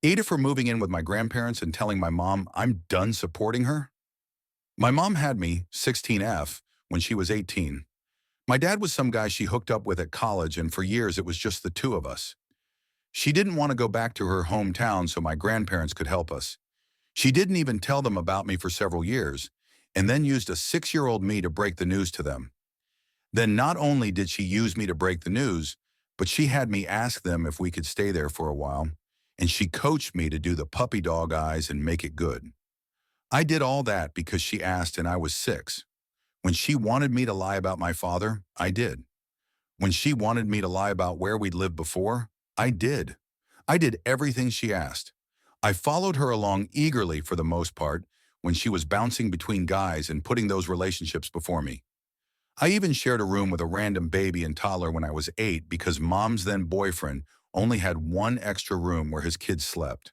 Ada for moving in with my grandparents and telling my mom I'm done supporting her. My mom had me, 16F, when she was 18. My dad was some guy she hooked up with at college, and for years it was just the two of us. She didn't want to go back to her hometown so my grandparents could help us. She didn't even tell them about me for several years, and then used a 6-year-old me to break the news to them. Then not only did she use me to break the news, but she had me ask them if we could stay there for a while, and she coached me to do the puppy dog eyes and make it good. I did all that because she asked and I was 6. When she wanted me to lie about my father, I did. When she wanted me to lie about where we'd lived before, I did. I did everything she asked. I followed her along eagerly for the most part when she was bouncing between guys and putting those relationships before me. I even shared a room with a random baby and toddler when I was 8 because mom's then boyfriend only had one extra room where his kids slept.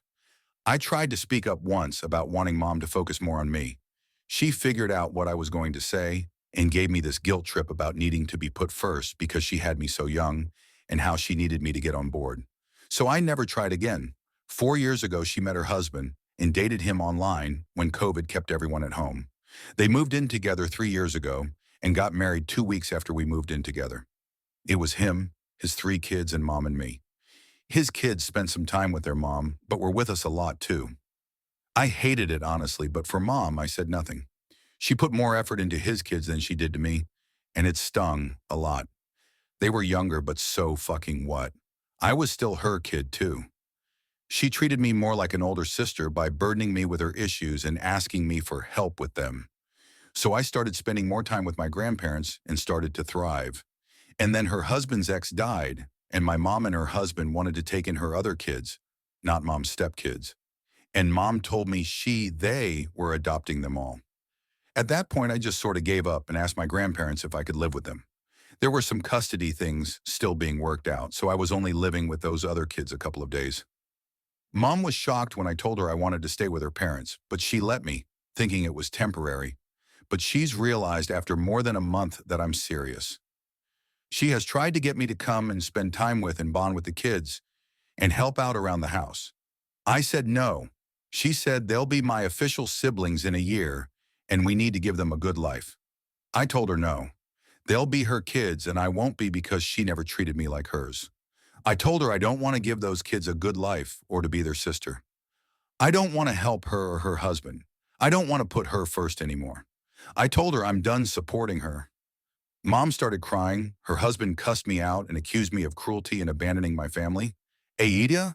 I tried to speak up once about wanting mom to focus more on me. She figured out what I was going to say and gave me this guilt trip about needing to be put first because she had me so young and how she needed me to get on board. So I never tried again. 4 years ago, she met her husband and dated him online when COVID kept everyone at home. They moved in together 3 years ago and got married 2 weeks after we moved in together. It was him, his 3 kids, and mom and me. His kids spent some time with their mom, but were with us a lot too. I hated it, honestly, but for mom, I said nothing. She put more effort into his kids than she did to me, and it stung a lot. They were younger, but so fucking what? I was still her kid too. She treated me more like an older sister by burdening me with her issues and asking me for help with them. So I started spending more time with my grandparents and started to thrive. And then her husband's ex died, and my mom and her husband wanted to take in her other kids, not mom's stepkids. And mom told me they were adopting them all. At that point, I just sort of gave up and asked my grandparents if I could live with them. There were some custody things still being worked out, so I was only living with those other kids a couple of days. Mom was shocked when I told her I wanted to stay with her parents, but she let me, thinking it was temporary. But she's realized after more than a month that I'm serious. She has tried to get me to come and spend time with and bond with the kids and help out around the house. I said no. She said they'll be my official siblings in a year and we need to give them a good life. I told her no. They'll be her kids and I won't be because she never treated me like hers. I told her I don't want to give those kids a good life or to be their sister. I don't want to help her or her husband. I don't want to put her first anymore. I told her I'm done supporting her. Mom started crying. Her husband cussed me out and accused me of cruelty and abandoning my family. Aita,